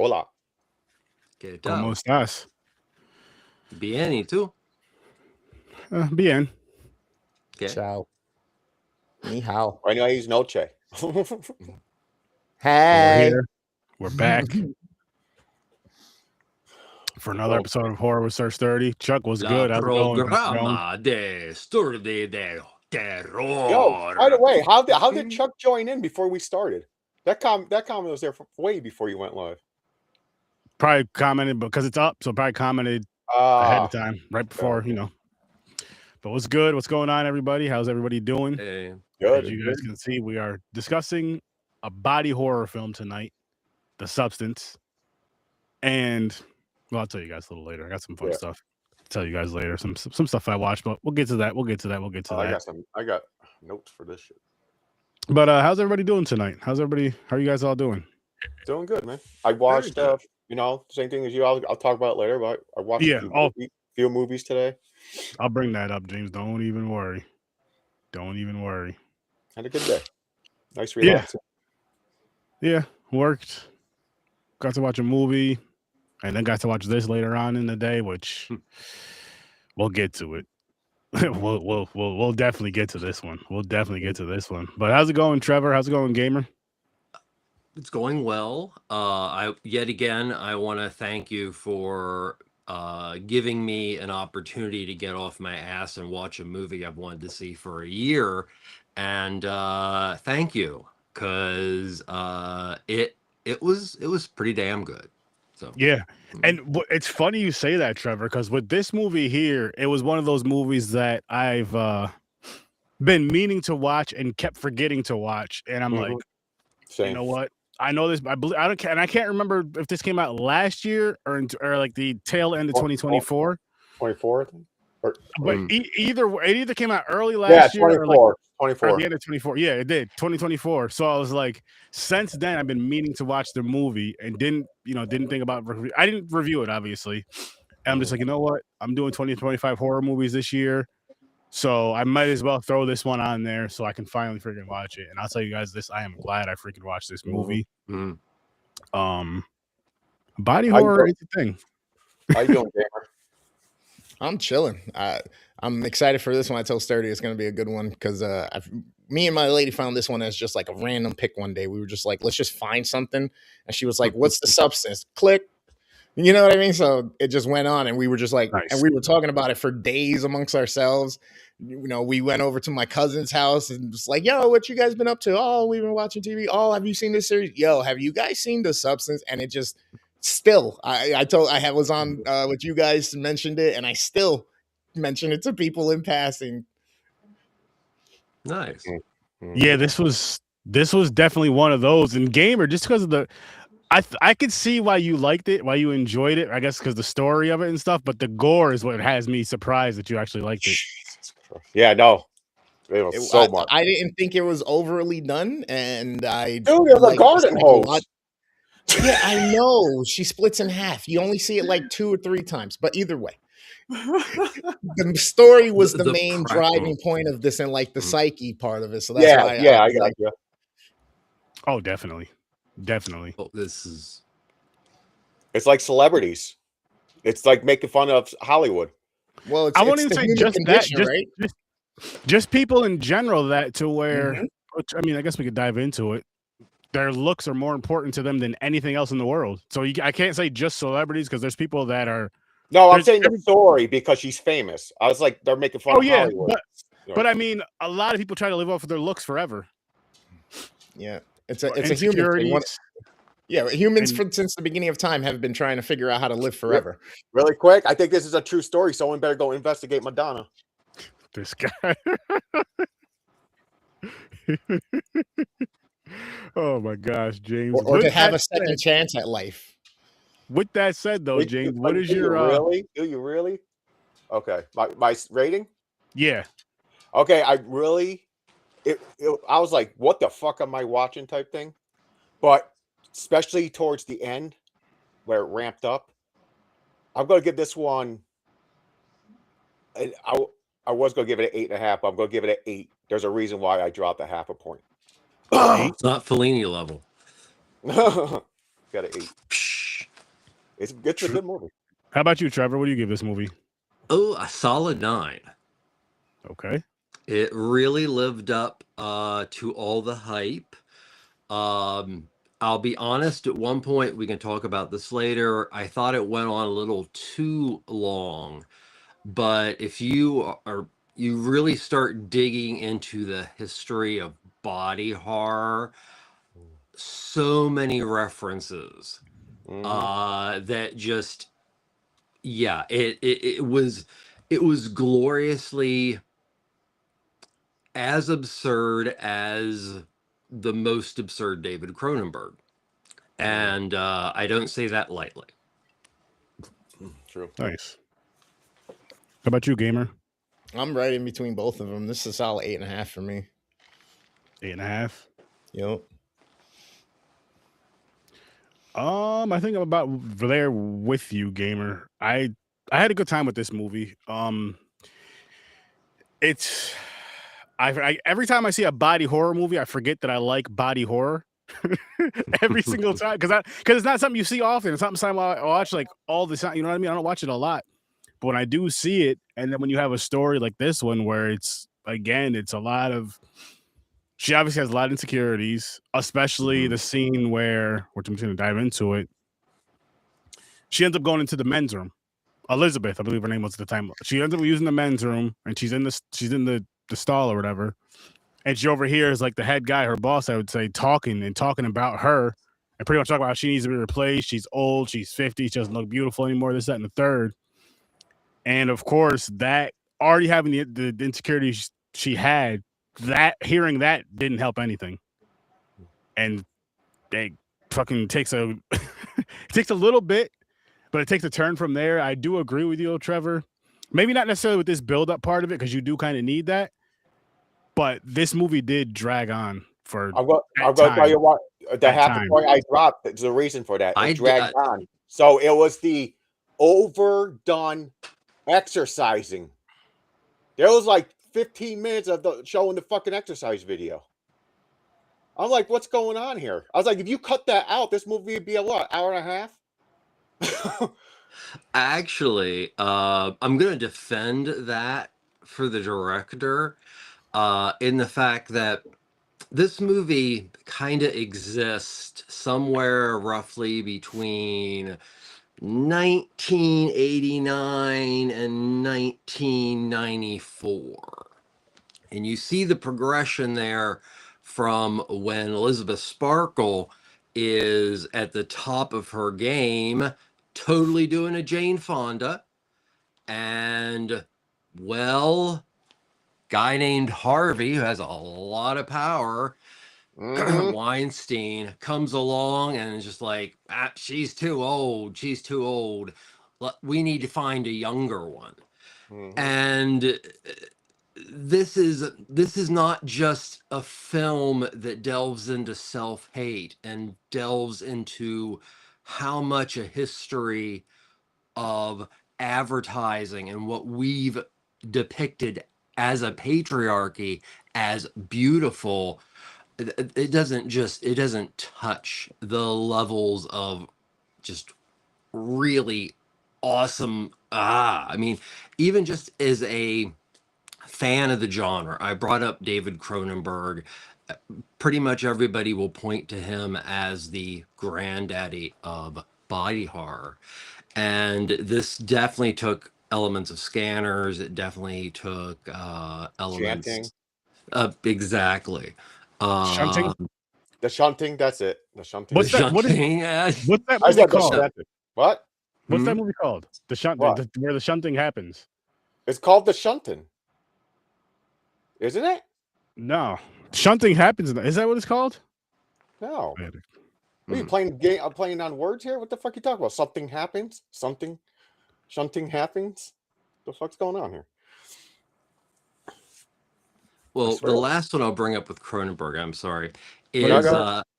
Hola. ¿Qué tal? ¿Cómo estás? Bien, ¿y tú? Bien. ¿Qué? Ciao. Ni hao. Right now I use Noche. Hey. We're back for another episode of Horror with Search 30. Chuck was good. How's it going? Programa de Story de Terror. Yo, by the way, how did Chuck join in before we started? That comment was there way before you went live. Probably commented because it's up, so probably commented ahead of time, right before, you know. But what's good? What's going on, everybody? How's everybody doing? Hey. Good. As you guys can see, we are discussing a body horror film tonight, The Substance. And, well, I'll tell you guys a little later. I got some fun stuff. I'll tell you guys later. Some stuff I watched, but we'll get to that. We'll get to that. I got notes for this shit. But how's everybody doing tonight? How are you guys all doing? Doing good, man. I watched same thing as you. I'll talk about it later, but I watched a few movies today. I'll bring that up, James. Don't even worry. Had a good day. Nice relaxing. Yeah, worked. Got to watch a movie, and then got to watch this later on in the day, which we'll get to it. we'll definitely get to this one. But how's it going, Trevor? How's it going, Gamer? It's going well. I want to thank you for giving me an opportunity to get off my ass and watch a movie I've wanted to see for a year. And thank you, because it was pretty damn good. So yeah, and it's funny you say that, Trevor, because with this movie here, it was one of those movies that I've been meaning to watch and kept forgetting to watch, and I'm like, you know what? I know this. I can't remember if this came out last year or like the tail end of 2024. 24, but it either came out early last year. 24. Or at the end of 24. Yeah, it did. 2024. So I was like, since then I've been meaning to watch the movie and didn't think about. I didn't review it, obviously. And I'm just like, you know what? I'm doing 2025 horror movies this year, so I might as well throw this one on there so I can finally freaking watch it. And I'll tell you guys this: I am glad I freaking watched this movie. Body horror is a thing. How you doing, Gamer? I'm chilling. I'm excited for this one. I told Sturdy it's going to be a good one because me and my lady found this one as just like a random pick one day. We were just like, let's just find something. And she was like, what's The Substance? Click. You know what I mean? So it just went on and we were just like, and we were talking about it for days amongst ourselves. You know, we went over to my cousin's house and just like, yo, what you guys been up to? Oh, we've been watching TV. Oh, have you seen this series? Yo, have you guys seen The Substance? And it just still, I was on with you guys, mentioned it, and I still mention it to people in passing. Nice. Yeah, this was definitely one of those. And Gamer, just because of I could see why you liked it, why you enjoyed it. I guess because the story of it and stuff. But the gore is what has me surprised that you actually liked it. Yeah, no, it was so much. I didn't think it was overly done, and dude, there's a garden hose. Yeah, I know. She splits in half. You only see it like 2 or 3 times, but either way. The story was the main driving point of this and like the psyche part of it. So that's why I got you. Oh, definitely. Oh, it's like celebrities. It's like making fun of Hollywood. Well, I won't even say just that, right? Just people in general that to where, which, I mean, I guess we could dive into it. Their looks are more important to them than anything else in the world. So I can't say just celebrities because there's people that are. No, I'm saying the story because she's famous. I was like, they're making fun of Hollywood. But I mean, a lot of people try to live off of their looks forever. Yeah, it's a human thing. Yeah, humans since the beginning of time have been trying to figure out how to live forever. Really quick, I think this is a true story. Someone better go investigate Madonna. This guy. Oh my gosh, James! Or to have a second chance at life. With that said, though, James, what is your really? Do you really? Okay, my rating? Yeah. Okay, I was like, what the fuck am I watching? Type thing, but especially towards the end where it ramped up, I'm going to give this one. I was going to give it an 8.5. But I'm going to give it an 8. There's a reason why I dropped a 0.5 point. It's not Fellini level. Got an 8. It's a good movie. How about you, Trevor? What do you give this movie? Oh, a solid 9. Okay. It really lived up to all the hype. I'll be honest, at one point, we can talk about this later, I thought it went on a little too long. But if you really start digging into the history of body horror, so many references that just, yeah, it was gloriously as absurd as the most absurd David Cronenberg. And I don't say that lightly. True. Nice. How about you, Gamer? I'm right in between both of them. This is a solid 8.5 for me. 8.5. Yep. I think I'm about there with you, Gamer. I had a good time with this movie. It's I every time I see a body horror movie, I forget that I like body horror. Every single time, because it's not something you see often. It's something I watch like all the time. You know what I mean? I don't watch it a lot, but when I do see it, and then when you have a story like this one where it's a lot of, she obviously has a lot of insecurities, especially the scene where, which I'm just going to dive into it. She ends up going into the men's room. Elizabeth, I believe her name was at the time. She ends up using the men's room, and she's in the stall or whatever. And she overhears like the head guy, her boss, I would say, talking about her, and pretty much talking about how she needs to be replaced. She's old, she's 50, she doesn't look beautiful anymore, this, that, and the third. And of course, that already having the insecurities she had, that hearing that didn't help anything. And it fucking takes it takes a little bit, but it takes a turn from there. I do agree with you, Trevor. Maybe not necessarily with this build-up part of it, because you do kind of need that. But this movie did drag on for. I'm going to tell you what. The half the point I dropped. There's a reason for that. It dragged on. So it was the overdone exercising. There was like 15 minutes of showing the fucking exercise video. I'm like, what's going on here? I was like, if you cut that out, this movie would be a what, hour and a half? Actually, I'm going to defend that for the director. In the fact that this movie kind of exists somewhere roughly between 1989 and 1994. And you see the progression there from when Elizabeth Sparkle is at the top of her game, totally doing a Jane Fonda, and, well, guy named Harvey, who has a lot of power, Weinstein, comes along and is just like, she's too old. We need to find a younger one. And this is not just a film that delves into self-hate and delves into how much a history of advertising and what we've depicted as a patriarchy as beautiful. It doesn't touch the levels of just really awesome. I mean, even just as a fan of the genre, I brought up David Cronenberg. Pretty much everybody will point to him as the granddaddy of body horror. And this definitely took elements of Scanners. It definitely took elements. Chanting. Exactly. Shunting? The shunting, that's it. The shunting. What's that? What's that movie called? What? What's that movie called? The shunt, where the shunting happens. It's called The Shunting. Isn't it? No. Shunting happens. Is that what it's called? No. Are you playing game? I'm playing on words here. What the fuck are you talking about? Something happens. Shunting happens. What the fuck's going on here? Well, the last one I'll bring up with Cronenberg, I'm sorry, is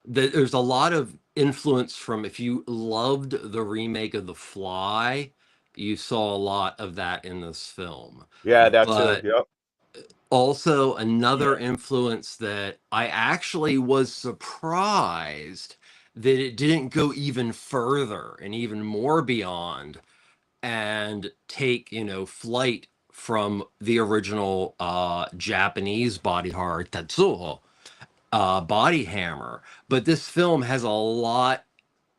there's a lot of influence from, if you loved the remake of The Fly, you saw a lot of that in this film. Yeah, that's it. Yep. Also, another influence that I actually was surprised that it didn't go even further and even more beyond and take, flight from the original Japanese body horror Tetsuo body hammer. But this film has a lot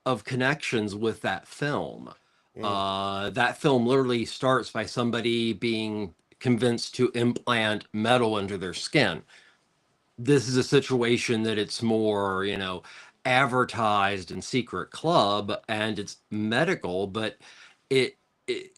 of connections with that film. That film literally starts by somebody being convinced to implant metal into their skin. This is a situation that it's more, advertised in secret club and it's medical, but it it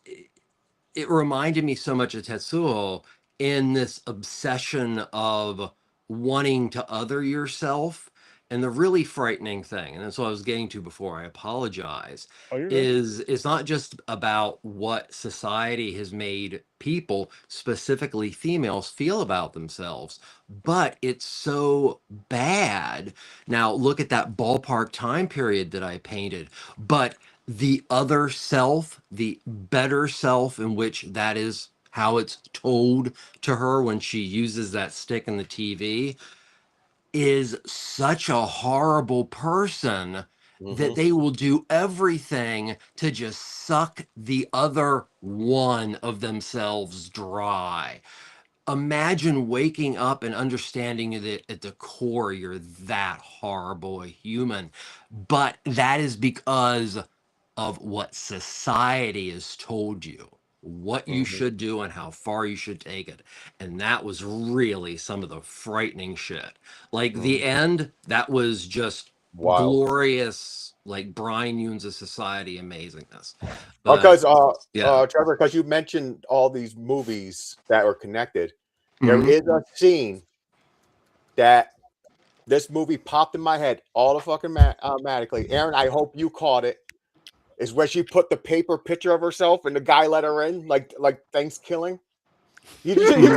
it reminded me so much of Tetsuo in this obsession of wanting to other yourself. And the really frightening thing, and that's what I was getting to before I apologize, Oh, you're good. is it's not just about what society has made people, specifically females, feel about themselves, but it's so bad. Now, look at that ballpark time period that I painted, but the other self, the better self, in which that is how it's told to her when she uses that stick in the TV, is such a horrible person that they will do everything to just suck the other one of themselves dry. Imagine waking up and understanding that at the core you're that horrible a human, but that is because of what society has told you, what you should do and how far you should take it. And that was really some of the frightening shit. Like the end, that was just glorious, like Brian Yoon's of society amazingness. But, because Trevor, because you mentioned all these movies that are connected, there is a scene that this movie popped in my head all the fucking automatically. Aaron, I hope you caught it. Is where she put the paper picture of herself and the guy let her in, like Thanksgiving. Turkey.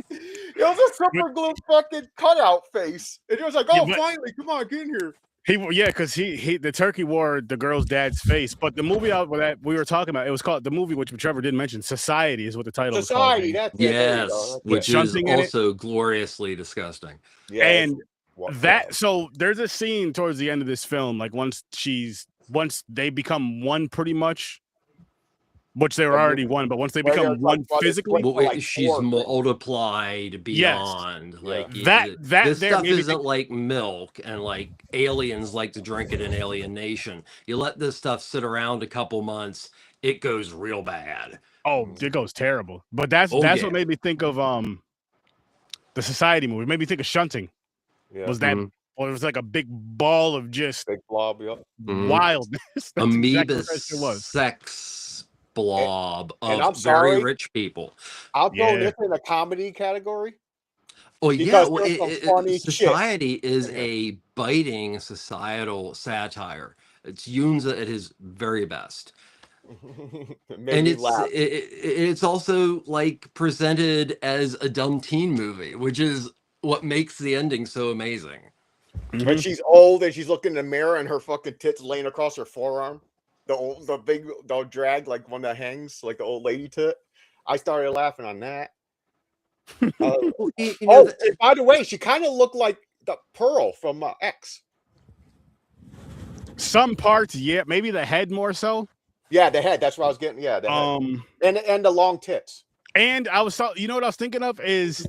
It was a super glue fucking cutout face, and he was like, "Oh, finally, come on, get in here." Because the turkey wore the girl's dad's face. But the movie that we were talking about, it was called, the movie which Trevor didn't mention, Society is what the title is called. Yes, which is also gloriously disgusting. And so there's a scene towards the end of this film, like once they become one, pretty much, which they were already one, but once they become one physically, she's multiplied beyond. Yes. Like this stuff isn't like milk, and like aliens like to drink it in Alien Nation. You let this stuff sit around a couple months, it goes real bad. Oh, it goes terrible. But that's what made me think of the Society movie. It made me think of Shunting. Was that? Well, it was like a big ball of just big blob, wildness. Amoeba sex blob of very rich people. I'll throw this in a comedy category. Oh yeah, Society is a biting societal satire. It's Yoon's at his very best. And it's also like presented as a dumb teen movie, which is what makes the ending so amazing. When she's old and she's looking in the mirror and her fucking tits laying across her forearm, the drag, like one that hangs, like the old lady tit. I started laughing on that. By the way, she kind of looked like the Pearl from X. Some parts, yeah, maybe the head more so. Yeah, the head. That's what I was getting. Yeah, the head. And the long tits. And I was, you know what I was thinking of is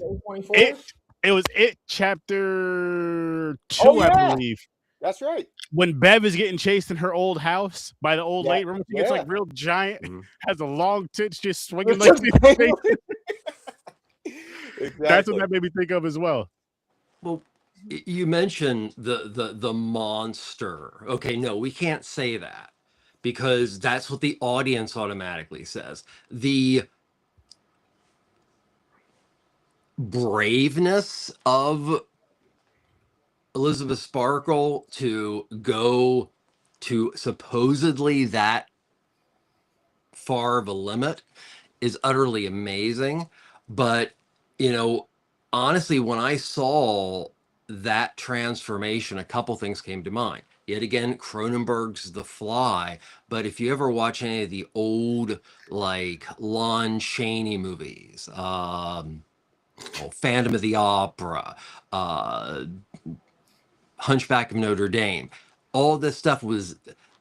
it was chapter 2, I believe. That's right. When Bev is getting chased in her old house by the old lady, remember she gets like real giant, has a long tits just swinging like exactly. That's what that made me think of as well. Well, you mentioned the monster. Okay, no, we can't say that because that's what the audience automatically says. The braveness of Elizabeth Sparkle to go to supposedly that far of a limit is utterly amazing. But, honestly, when I saw that transformation, a couple things came to mind. Yet again, Cronenberg's The Fly. But if you ever watch any of the old, like, Lon Chaney movies, Phantom of the Opera, Hunchback of Notre Dame. All this stuff was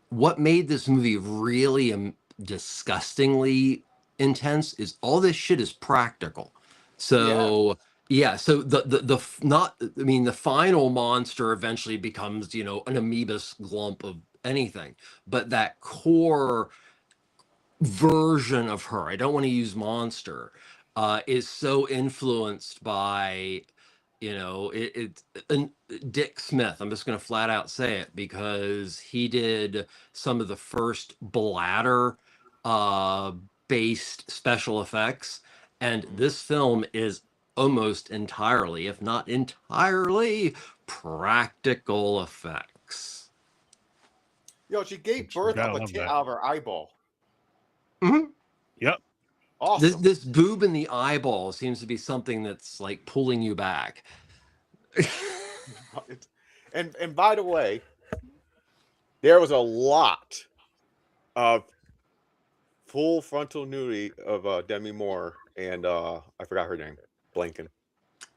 what made this movie really disgustingly intense. Is all this shit is practical. So yeah, so the not, I mean, the final monster eventually becomes, you know, an amoebus glump of anything, but that core version of her, I don't want to use monster, is so influenced by, you know, and Dick Smith. I'm just going to flat out say it, because he did some of the first bladder based special effects, and this film is almost entirely, if not entirely, practical effects. Yo, she gave birth of a tit out of her eyeball. Mm-hmm. Yep. Awesome. This boob in the eyeball seems to be something that's like pulling you back. And by the way, there was a lot of full frontal nudity of Demi Moore and I forgot her name, blanking.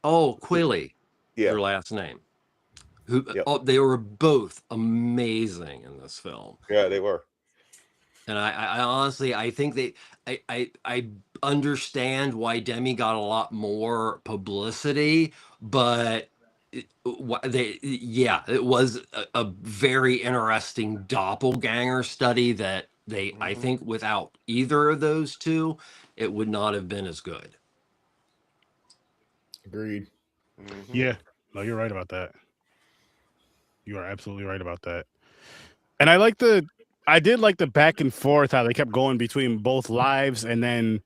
Oh, Qualley, yeah, her last name. Who? Yep. Oh, they were both amazing in this film. Yeah, they were. And I honestly, I think I understand why Demi got a lot more publicity, but it was a very interesting doppelganger study that they, I think without either of those two, it would not have been as good. Agreed. Yeah, no, you're right about that. You are absolutely right about that. And I did like the back and forth, how they kept going between both lives, and then,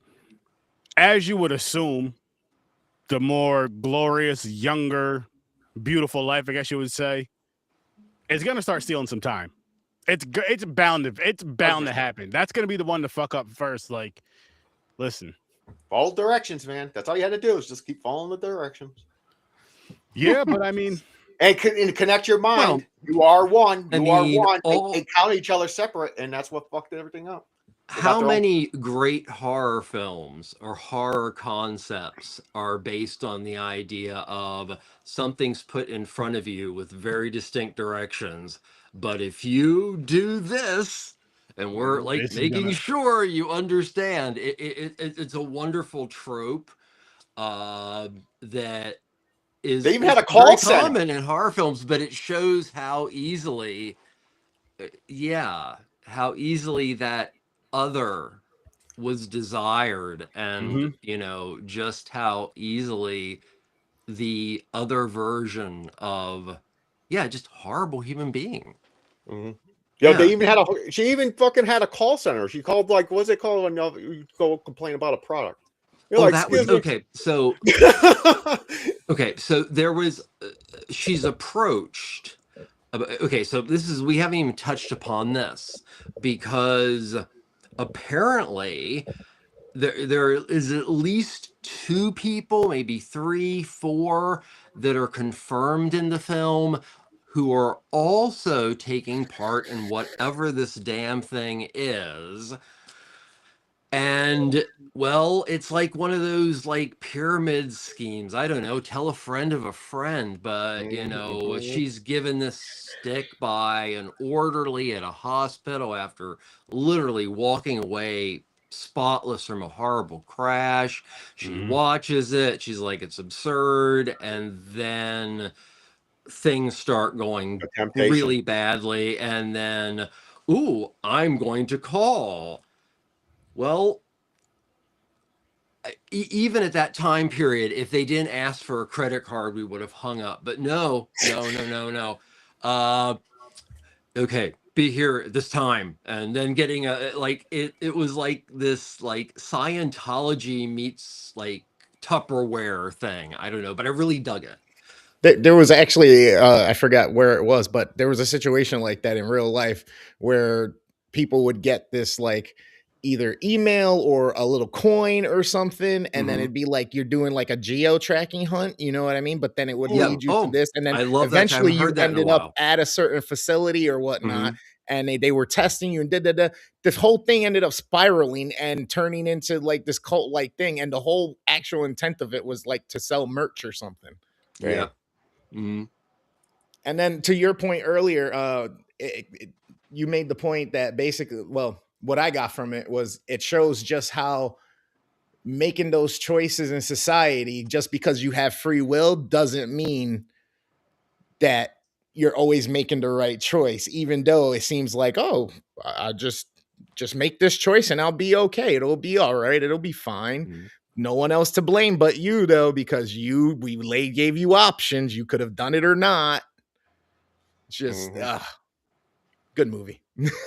as you would assume, the more glorious, younger, beautiful life, I guess you would say, is gonna start stealing some time. It's bound to happen. That's gonna be the one to fuck up first. Like, listen, follow directions, man. That's all you had to do is just keep following the directions. Yeah, but I mean, and connect your mind. Well, you are one. You are one. They count each other separate, and that's what fucked everything up. How many great horror films or horror concepts are based on the idea of something's put in front of you with very distinct directions, but if you do this, and we're like making sure you understand, it's a wonderful trope that is they even had a call common in horror films, but it shows how easily, how easily that other was desired, and you know, just how easily the other version of just horrible human being. Yo, they even had she even fucking had a call center. She called, like, what's it called when you go complain about a product? You're like, that was okay. So so there was she's approached. Okay, so we haven't even touched upon this, because apparently there is at least 2 people, maybe 3, 4, that are confirmed in the film who are also taking part in whatever this damn thing is. And well, it's like one of those like pyramid schemes. I don't know, tell a friend of a friend, but you know, she's given this stick by an orderly at a hospital after literally walking away spotless from a horrible crash. She watches it, she's like, it's absurd, and then things start going really badly, and then, ooh, I'm going to call. Well, even at that time period, if they didn't ask for a credit card, we would have hung up. But no. Okay, be here at this time, and then getting a like it was like this like Scientology meets like Tupperware thing. I don't know, but I really dug it. There was actually I forgot where it was, but there was a situation like that in real life where people would get this like either email or a little coin or something, and then it'd be like you're doing like a geo tracking hunt, you know what I mean? But then it would lead you to this, and then eventually you ended up at a certain facility or whatnot, and they were testing you, and this whole thing ended up spiraling and turning into like this cult like thing, and the whole actual intent of it was like to sell merch or something. Yeah. And then to your point earlier, you made the point that basically, well, what I got from it was it shows just how making those choices in society, just because you have free will, doesn't mean that you're always making the right choice, even though it seems like, oh, I just make this choice and I'll be okay. It'll be all right. It'll be fine. Mm-hmm. No one else to blame but you, though, because we gave you options. You could have done it or not. It's just good movie.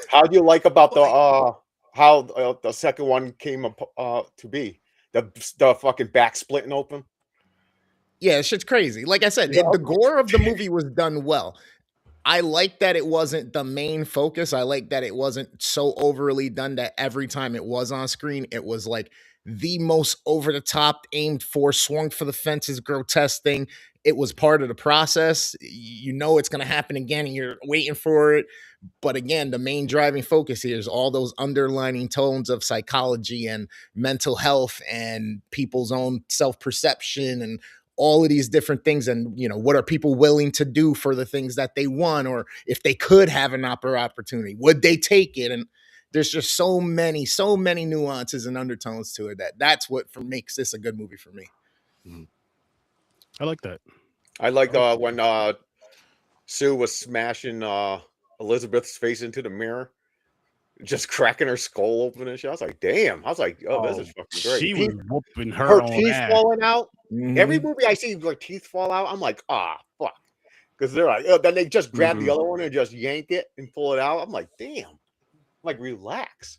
How do you like about the how the second one came to be? The fucking back splitting open? Yeah, shit's crazy. Like I said, the gore of the movie was done well. I like that it wasn't the main focus. I like that it wasn't so overly done that every time it was on screen, it was like the most over the top, aimed for, swung for the fences, grotesque thing. It was part of the process. You know it's going to happen again and you're waiting for it. But again, the main driving focus here is all those underlining tones of psychology and mental health and people's own self-perception and all of these different things. And, you know, what are people willing to do for the things that they want? Or if they could have an opportunity, would they take it? And there's just so many nuances and undertones to it that's what makes this a good movie for me. I like that. I like when Sue was smashing Elizabeth's face into the mirror, just cracking her skull open and shit. I was like, damn. I was like, this is fucking great. She was whooping her teeth falling out. Mm-hmm. Every movie I see like teeth fall out, I'm like, fuck. Because they're like, then they just grab the other one and just yank it and pull it out. I'm like, damn. I'm like, relax.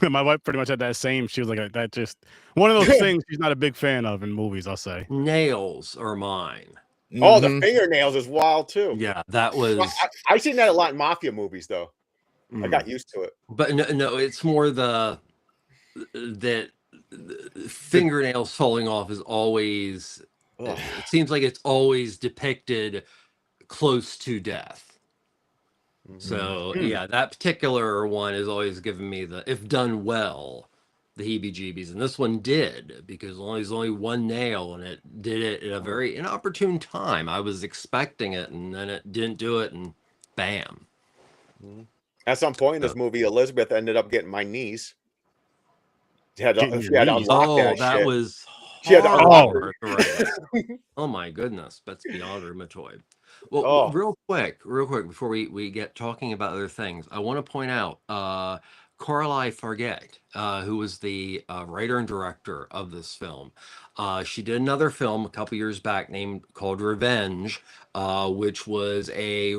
My wife pretty much had that same. She was like, that just one of those things she's not a big fan of in movies, I'll say. Nails are mine. Oh, the fingernails is wild too. Yeah, that was. I've seen that a lot in mafia movies though. I got used to it. But no, it's more that fingernails falling off is always. It seems like it's always depicted close to death. So yeah, that particular one is always giving me the, if done well, the heebie-jeebies, and this one did, because there's only one nail, and it did it at a very inopportune time. I was expecting it, and then it didn't do it, and bam. At some point in this movie, Elizabeth ended up getting my knees. She had to unlock that shit. Was she had to oh my goodness, that's beyond rheumatoid. Well, real quick, before we get talking about other things, I want to point out Coralie Fargeat, who was the writer and director of this film. She did another film a couple years back called Revenge, which was a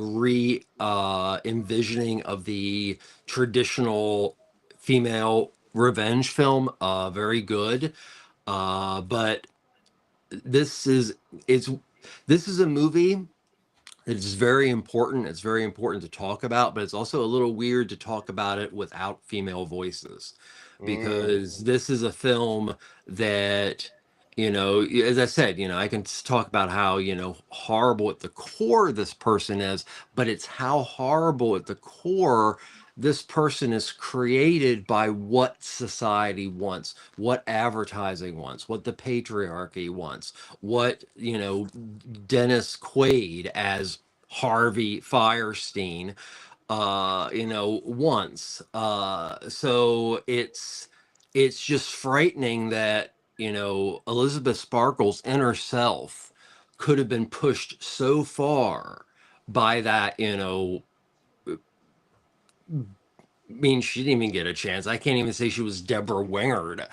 envisioning of the traditional female revenge film. Very good. But this is a movie. It's very important. It's very important to talk about, but it's also a little weird to talk about it without female voices, because this is a film that, you know, as I said, you know, I can talk about how, you know, horrible at the core this person is, but it's how horrible at the core this person is created by what society wants, what advertising wants, what the patriarchy wants, what, you know, Dennis Quaid as Harvey Fierstein, you know, wants. So it's just frightening that, you know, Elizabeth Sparkle's inner self could have been pushed so far by that, you know, I mean, she didn't even get a chance. I can't even say she was Deborah Wingard.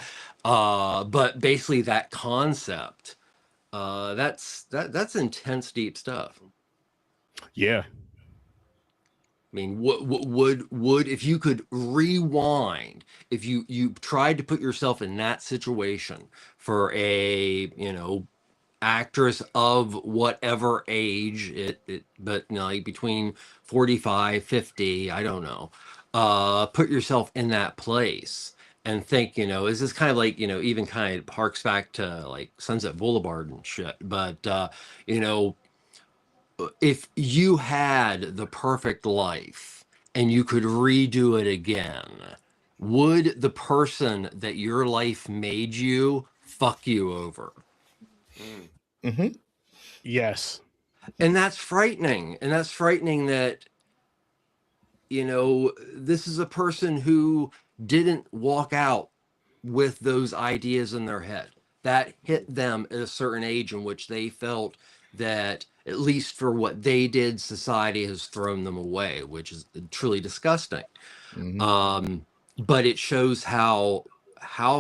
But basically that concept, that's intense, deep stuff. Yeah. I mean, would if you could rewind, if you tried to put yourself in that situation for a, you know, actress of whatever age but you know, like between 45, 50, I don't know, put yourself in that place and think, you know, is this kind of like, you know, even kind of harks back to like Sunset Boulevard and shit, but you know, if you had the perfect life and you could redo it again, would the person that your life made you fuck you over? Yes. And that's frightening. And that's frightening that, you know, this is a person who didn't walk out with those ideas in their head. That hit them at a certain age in which they felt that, at least for what they did, society has thrown them away, which is truly disgusting. But it shows how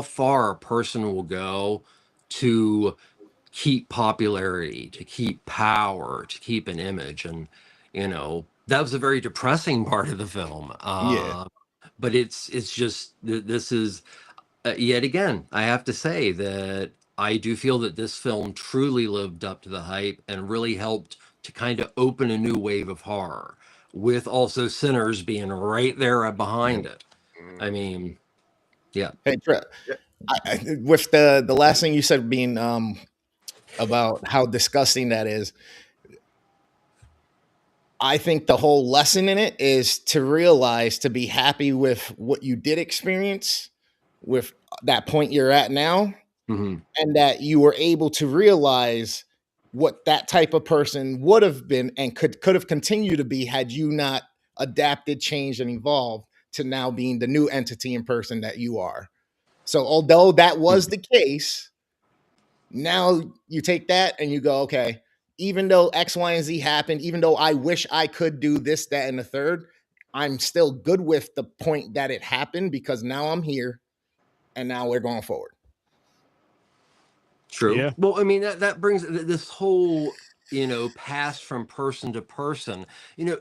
far a person will go to keep popularity, to keep power, to keep an image. And, you know, that was a very depressing part of the film. But it's just, this is, yet again, I have to say that I do feel that this film truly lived up to the hype and really helped to kind of open a new wave of horror, with also Sinners being right there behind it. I mean, yeah. Hey, with the last thing you said being about how disgusting that is, I think the whole lesson in it is to realize, to be happy with what you did experience, with that point you're at now, and that you were able to realize what that type of person would have been and could have continued to be had you not adapted, changed, and evolved to now being the new entity and person that you are. So although that was the case, now you take that and you go, okay, even though X, Y, and Z happened, even though I wish I could do this, that, and the third, I'm still good with the point that it happened, because now I'm here and now we're going forward. True. Yeah. Well, I mean, that brings this whole, you know, pass from person to person. You know,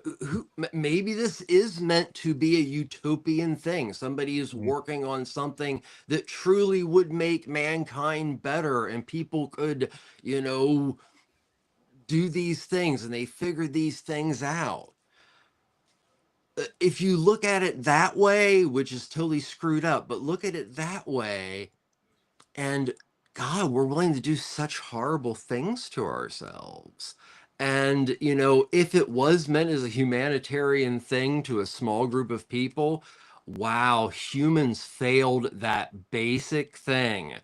maybe this is meant to be a utopian thing. Somebody is working on something that truly would make mankind better, and people could, you know, do these things, and they figure these things out. If you look at it that way, which is totally screwed up, but look at it that way, and God, we're willing to do such horrible things to ourselves. And, you know, if it was meant as a humanitarian thing to a small group of people, wow, humans failed that basic thing.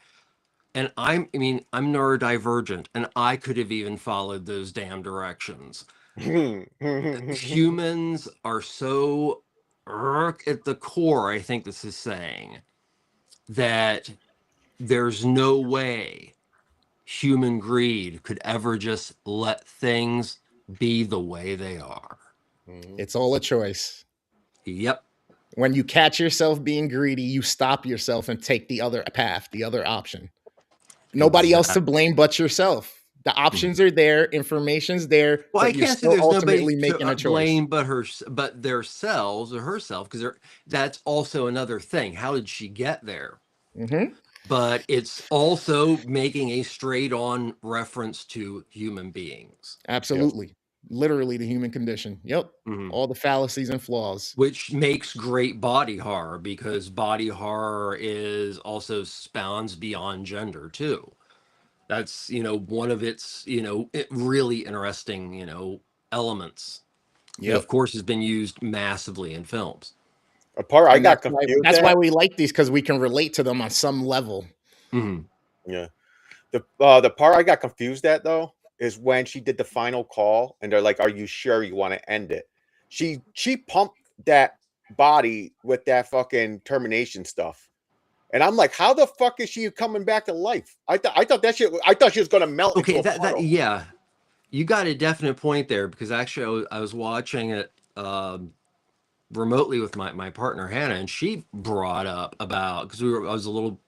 And I'm neurodivergent, and I could have even followed those damn directions. Humans are so at the core, I think this is saying, that there's no way human greed could ever just let things be the way they are. It's all a choice. Yep. When you catch yourself being greedy, you stop yourself and take the other path, the other option. Nobody else to blame but yourself. The options are there, information's there. Well, I can't say there's nobody making a choice. Blame but themselves or herself, because that's also another thing. How did she get there? But it's also making a straight-on reference to human beings. Absolutely. Yep. Literally the human condition. Yep. All the fallacies and flaws. Which makes great body horror, because body horror is also spans beyond gender too. That's, you know, one of its, you know, really interesting, you know, elements. Yeah, of course, has been used massively in films. A part I got confused. That's why we like these, because we can relate to them on some level. Yeah. The part I got confused at, though, is when she did the final call and they're like, "Are you sure you want to end it?" She pumped that body with that fucking termination stuff. And I'm like, how the fuck is she coming back to life? I thought she was gonna melt. Okay, yeah, you got a definite point there, because actually I was watching it remotely with my partner Hannah, and she brought up about, because she was a little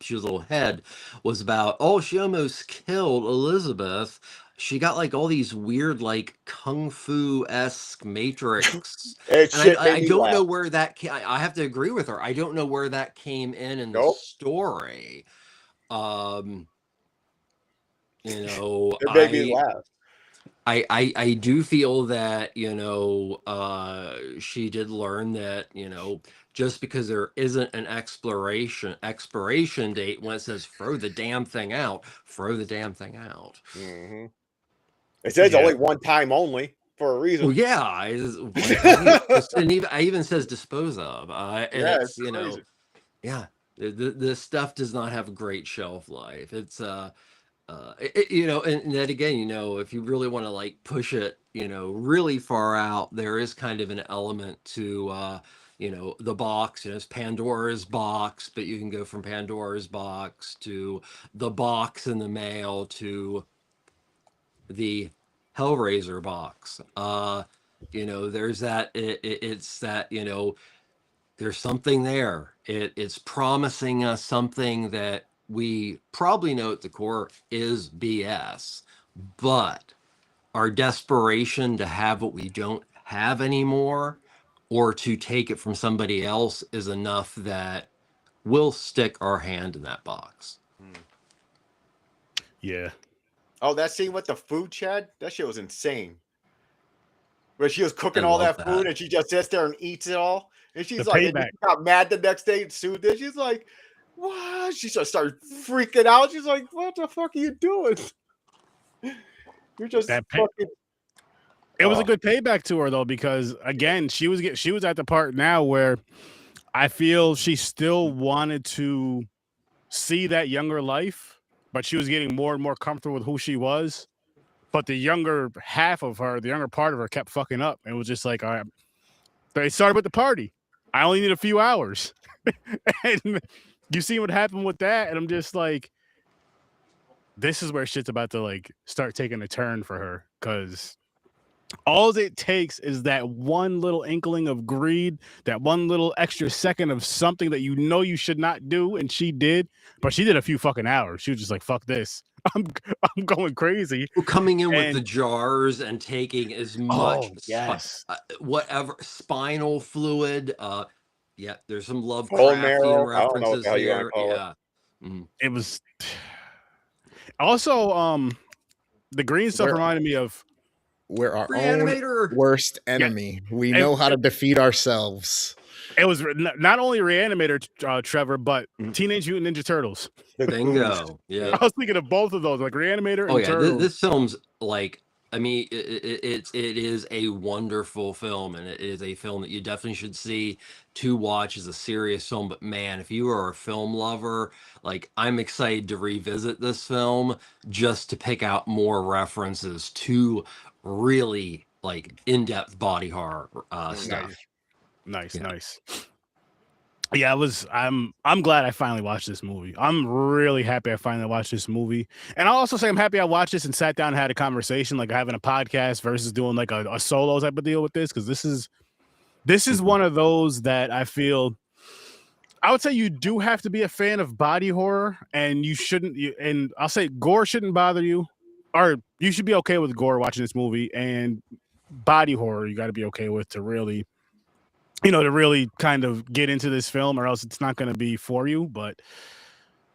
head, was about, oh, she almost killed Elizabeth. She got like all these weird, like kung fu-esque Matrix. And I don't know where that came. I have to agree with her. I don't know where that came in the story. You know, it made me laugh. I do feel that, you know, she did learn that, you know, just because there isn't an expiration date, when it says throw the damn thing out. It says only one time only, for a reason. Well, yeah, and even says dispose of. And it's, you know, yeah, this stuff does not have a great shelf life. It's you know, and that again, you know, if you really want to like push it really far out, there is kind of an element to, the box. It's Pandora's box, but you can go from Pandora's box to the box in the mail to the Hellraiser box. There's that. It's that. There's something there. It's promising us something that we probably know at the core is BS, but our desperation to have what we don't have anymore or to take it from somebody else is enough that we'll stick our hand in that box. Yeah. Oh, that scene with the food, Chad? That shit was insane. Where she was cooking all that food and she just sits there and eats it all. And she's like, and she got mad the next day and sued this. She's like, what? She just started freaking out. She's like, what the fuck are you doing? You're just fucking. It was a good payback to her though, because again, she was at the part now where I feel she still wanted to see that younger life, but she was getting more and more comfortable with who she was. But the younger half of her, the younger part of her, kept fucking up. It was just like, all right, they started with the party. I only need a few hours, and you see what happened with that, and I'm just like, this is where shit's about to like start taking a turn for her, because all it takes is that one little inkling of greed, that one little extra second of something that you should not do, and she did, but she did a few fucking hours. She was just like, fuck this. I'm going crazy. Coming in with the jars and taking as much whatever spinal fluid. There's some Lovecraftian references there. Yeah. It was also the green stuff reminded me of we're our own worst enemy. We know how to defeat ourselves. It was not only Reanimator, Trevor, but Teenage Mutant Ninja Turtles. Bingo. Yeah. I was thinking of both of those, like Reanimator and Turtles. This film's like, I mean, it is a wonderful film, and it is a film that you definitely should see to watch as a serious film. But man, if you are a film lover, like, I'm excited to revisit this film just to pick out more references to really like in-depth body horror stuff. Nice. Yeah, I'm glad I finally watched this movie. I'm really happy I finally watched this movie. And I'll also say I'm happy I watched this and sat down and had a conversation, like having a podcast versus doing like a solo type of deal with this, because this is one of those that I feel I would say you do have to be a fan of body horror, and you shouldn't, and I'll say gore shouldn't bother you, or you should be okay with gore watching this movie, and body horror you got to be okay with to really kind of get into this film, or else it's not going to be for you. But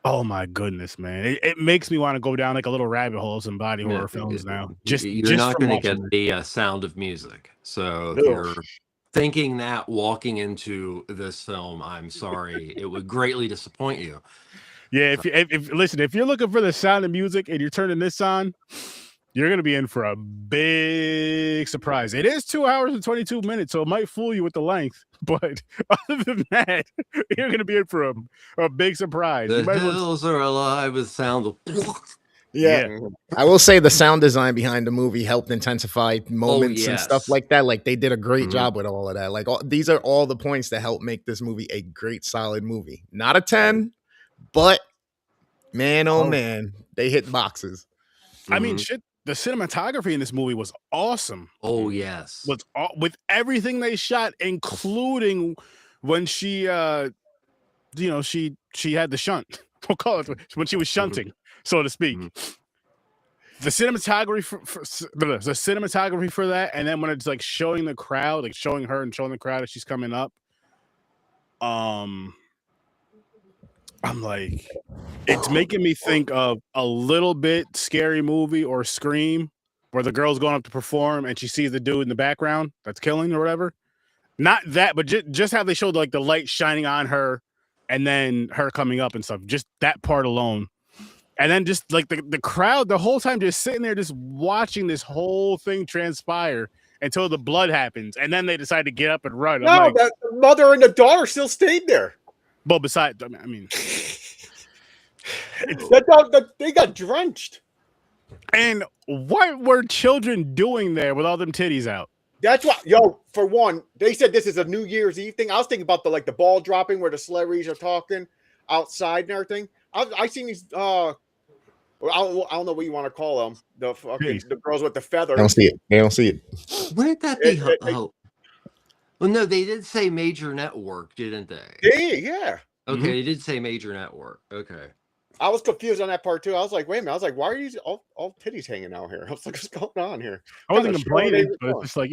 oh my goodness, man, it makes me want to go down like a little rabbit hole of some body horror films now. You're not going to get the Sound of Music, so if you're thinking that walking into this film, I'm sorry, it would greatly disappoint you. Yeah, if you're looking for the Sound of Music and you're turning this on, you're going to be in for a big surprise. It is 2 hours and 22 minutes, so it might fool you with the length. But other than that, you're going to be in for a big surprise. The hills are alive with sound of... Yeah. I will say the sound design behind the movie helped intensify moments and stuff like that. Like, they did a great job with all of that. Like, these are all the points that help make this movie a great, solid movie. Not a 10, but man, man, they hit boxes. I mean, shit. The cinematography in this movie was awesome. Oh yes, with everything they shot, including when she, she had the shunt. We'll call it when she was shunting, so to speak. The cinematography for that, and then when it's like showing the crowd, like showing her and showing the crowd as she's coming up, I'm like, it's making me think of a little bit Scary Movie or Scream, where the girl's going up to perform and she sees the dude in the background that's killing or whatever. Not that, but just how they showed like the light shining on her and then her coming up and stuff. Just that part alone. And then just like the crowd the whole time just sitting there just watching this whole thing transpire until the blood happens. And then they decide to get up and run. No, the mother and the daughter still stayed there. Well, besides, I mean, they got drenched. And what were children doing there with all them titties out? That's what, yo, for one, they said this is a New Year's Eve thing. I was thinking about the ball dropping where the celebrities are talking outside and everything. I seen these I don't know what you want to call them. The girls with the feathers. They don't see it. They don't see it. Wouldn't that be well, no, they did say major network, didn't they? Yeah. Okay, they did say major network. Okay. I was confused on that part too. I was like, wait a minute. I was like, why are these all titties hanging out here? I was like, what's going on here? I wasn't complaining, but it's just like,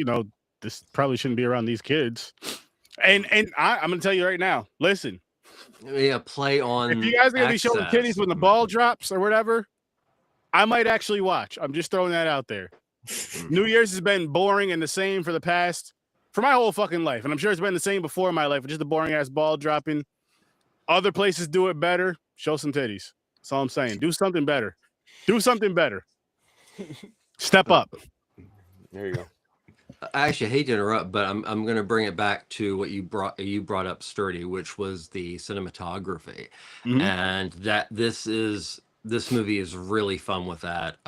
this probably shouldn't be around these kids. And I'm gonna tell you right now, listen. Yeah, play on. If you guys are gonna be showing titties when the ball drops or whatever, I might actually watch. I'm just throwing that out there. New Year's has been boring and the same for my whole fucking life. And I'm sure it's been the same before in my life, just a boring ass ball dropping. Other places do it better. Show some titties. That's all I'm saying. Do something better. Do something better. Step up. There you go. I actually hate to interrupt, but I'm going to bring it back to what you brought up, Sturdy, which was the cinematography, and that this movie is really fun with that.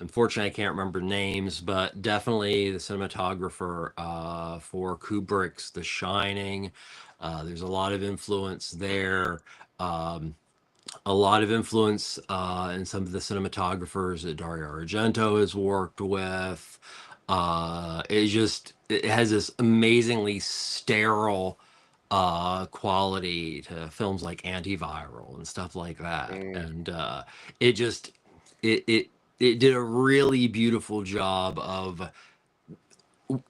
Unfortunately, I can't remember names, but definitely the cinematographer for Kubrick's The Shining. There's a lot of influence there. A lot of influence in some of the cinematographers that Dario Argento has worked with. It has this amazingly sterile quality to films like Antiviral and stuff like that. And it did a really beautiful job of,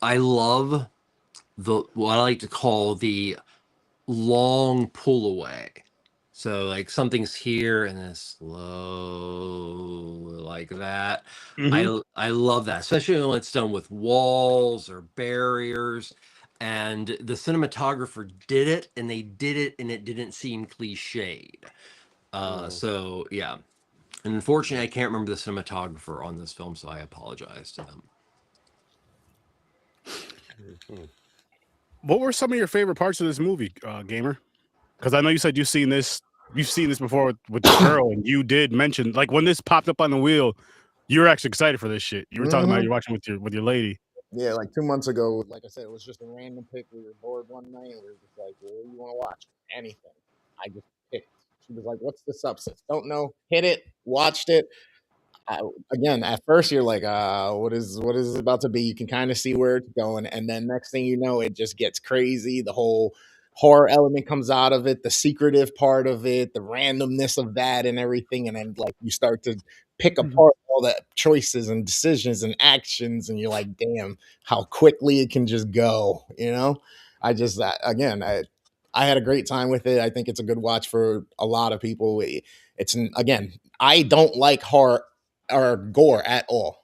I love what I like to call the long pull away. So like something's here and then slow like that. I love that, especially when it's done with walls or barriers. And the cinematographer did it, and they did it, and it didn't seem cliched. So yeah. And unfortunately, I can't remember the cinematographer on this film, so I apologize to them. What were some of your favorite parts of this movie, Gamer? Because I know you said you've seen this before with the girl, and you did mention, like, when this popped up on the wheel, you were actually excited for this shit. You were talking about you're watching with your lady. Yeah, like 2 months ago, like I said, it was just a random pick. We were bored one night. We were just like, "What do you want to watch?" Anything. I just picked. She was like, "What's the substance?" Don't know. Hit it. Watched it. Again, at first you're like, what is it about to be? You can kind of see where it's going, and then next thing you know, it just gets crazy. The whole horror element comes out of it, the secretive part of it, the randomness of that, and everything, and then like you start to pick apart all the choices and decisions and actions, and you're like, damn, how quickly it can just go. I just again, I had a great time with it. I think it's a good watch for a lot of people. It's again, I don't like horror or gore at all.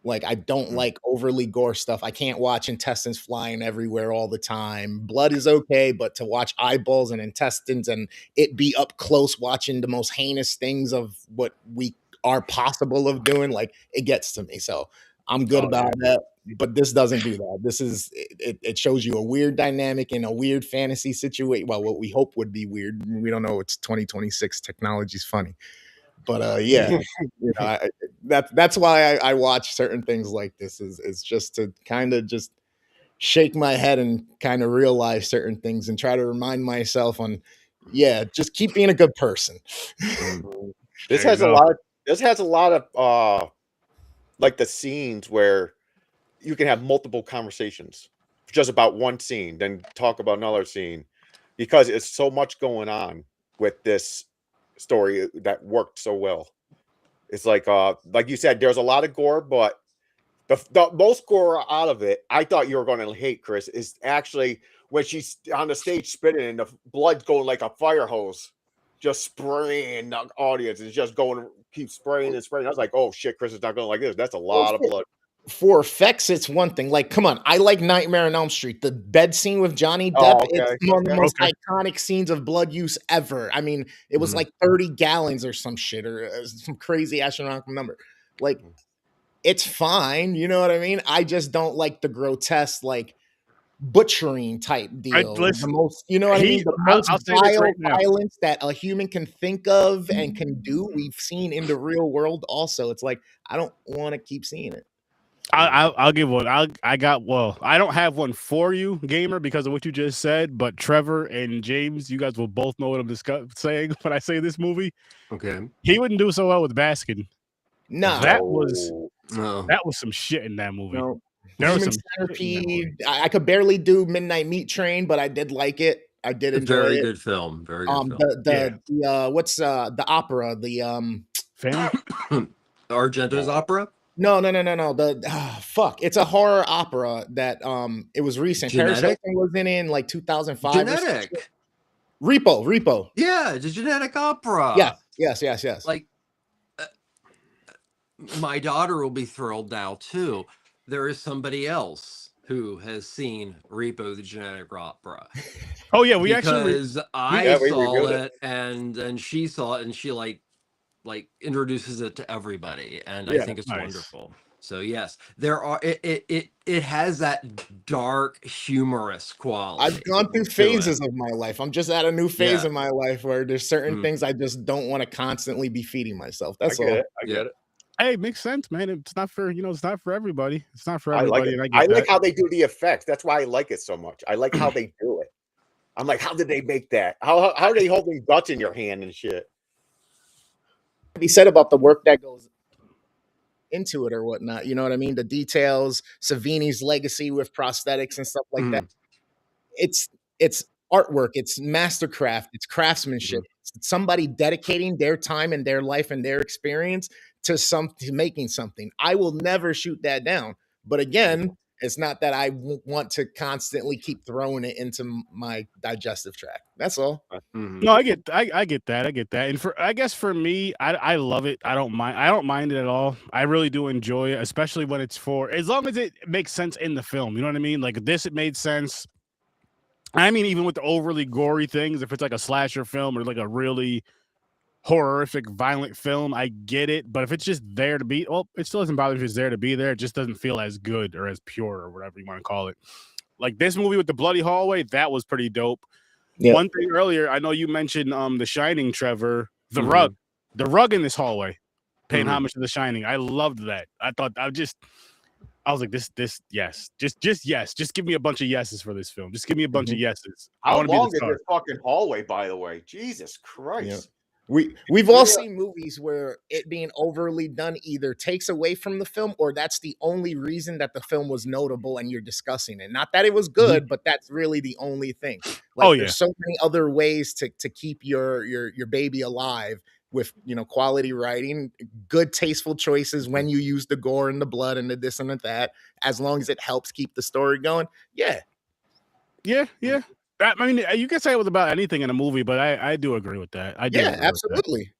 Like, I don't like overly gore stuff. I can't watch intestines flying everywhere all the time. Blood is okay, but to watch eyeballs and intestines and it be up close watching the most heinous things of what we are possible of doing, like, it gets to me. So I'm good about that. But this doesn't do that. This is it shows you a weird dynamic in a weird fantasy situation. Well, what we hope would be weird. We don't know. It's 2026. Technology's funny. But yeah, that's why I watch certain things like this is just to kind of just shake my head and kind of realize certain things and try to remind myself just keep being a good person. This has a lot of like the scenes where you can have multiple conversations just about one scene, then talk about another scene, because it's so much going on with this story that worked so well. It's like you said, there's a lot of gore, but the most gore out of it, I thought you were going to hate, Chris, is actually when she's on the stage spitting and the blood's going like a fire hose, just spraying the audience. It's just keep spraying and spraying. I was like, oh shit, Chris is not going like this. That's a lot of blood. For effects, it's one thing. Like, come on, I like Nightmare on Elm Street. The bed scene with Johnny Depp, it's one of the most iconic scenes of blood use ever. I mean, it was like 30 gallons or some shit, or some crazy astronomical number. Like, it's fine, you know what I mean? I just don't like the grotesque, like, butchering type deal. The listen, most, you know what I mean? The most I'll say this right now. violence that a human can think of and can do, we've seen in the real world also. It's like, I don't want to keep seeing it. I'll give one. I don't have one for you, gamer, because of what you just said. But Trevor and James, you guys will both know what I'm saying when I say this movie. Okay, he wouldn't do so well with Baskin. No, that was some shit in that movie. No. There was Human some Centipede. I could barely do Midnight Meat Train, but I did like it. I did enjoy very it. good film. Very good film. What's the opera? The Family? Argento's opera? No. Fuck. It's a horror opera that it was recent. Paris Hilton was in like 2005. Genetic. Repo. Yeah, it's a genetic opera. Yes. Like my daughter will be thrilled now too. There is somebody else who has seen Repo the Genetic Opera. Oh yeah, I saw it and she saw it and she like introduces it to everybody, and I think it's wonderful. So yes, there are it has that dark humorous quality. I've gone through phases of my life. I'm just at a new phase in my life where there's certain things I just don't want to constantly be feeding myself. That's all. I get it. Hey, makes sense, man. It's not for it's not for everybody. It's not for everybody. I like how they do the effects. That's why I like it so much. I like how they do it. I'm like, how did they make that? How are they holding guts in your hand and shit? Be said about the work that goes into it or whatnot. You know what I mean? The details, Savini's legacy with prosthetics and stuff like that. It's artwork. It's mastercraft. It's craftsmanship. It's somebody dedicating their time and their life and their experience to making something. I will never shoot that down. But again, it's not that I want to constantly keep throwing it into my digestive tract. That's all. No, I get that. And I guess for me, I love it. I don't mind it at all. I really do enjoy it, especially when it's as long as it makes sense in the film. You know what I mean? Like this, it made sense. I mean, even with the overly gory things, if it's like a slasher film or like a really horrific, violent film, I get it. But if it's just there to be, it still doesn't bother me if it's there to be there. It just doesn't feel as good or as pure or whatever you want to call it. Like this movie with the bloody hallway, that was pretty dope. Yep. One thing earlier, I know you mentioned The Shining, Trevor. The rug in this hallway, paying homage to The Shining. I loved that. I was like, this, yes, just yes, just give me a bunch of yeses for this film. Just give me a bunch of yeses. How long is this fucking hallway, by the way? Jesus Christ. Yeah. We've all seen movies where it being overly done either takes away from the film or that's the only reason that the film was notable and you're discussing it. Not that it was good, but that's really the only thing. Like there's so many other ways to keep your baby alive with quality writing, good tasteful choices when you use the gore and the blood and the this and the that, as long as it helps keep the story going. Yeah. I mean, you can say it was about anything in a movie, but I do agree with that. Absolutely.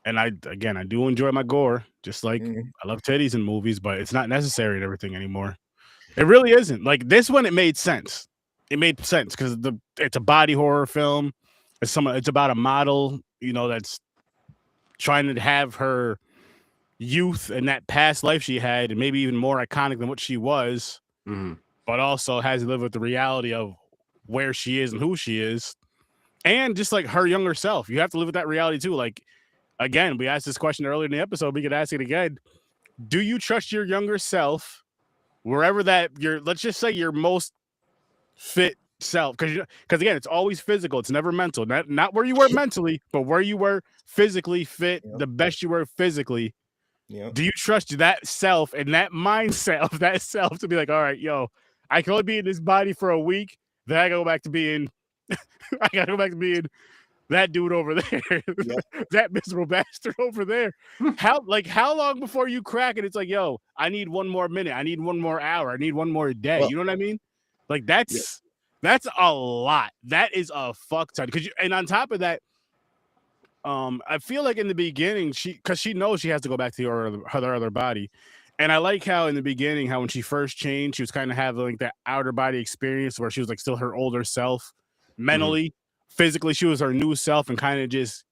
And I do enjoy my gore, just like I love titties in movies, but it's not necessary in everything anymore. It really isn't. Like this one, it made sense. It made sense because it's a body horror film. It's about a model, that's trying to have her youth and that past life she had, and maybe even more iconic than what she was, but also has to live with the reality of where she is and who she is, and just like her younger self. You have to live with that reality too. Like, again, we asked this question earlier in the episode. We could ask it again. Do you trust your younger self wherever let's just say your most fit self? Because again, it's always physical. It's never mental. Not where you were mentally, but where you were physically fit, the best you were physically. Yep. Do you trust that self and that mindset of that self to be like, all right, yo, I can only be in this body for a week. Then I gotta go back to being that dude over there, that miserable bastard over there. How long before you crack it? It's like, yo, I need one more minute. I need one more hour. I need one more day. Well, you know what I mean? Like that's a lot. That is a fuck ton. And on top of that, I feel like in the beginning, because she knows she has to go back to her other body. And I like how in the beginning, how when she first changed, she was kind of having like that outer body experience where she was like still her older self, mentally, physically, she was her new self and kind of just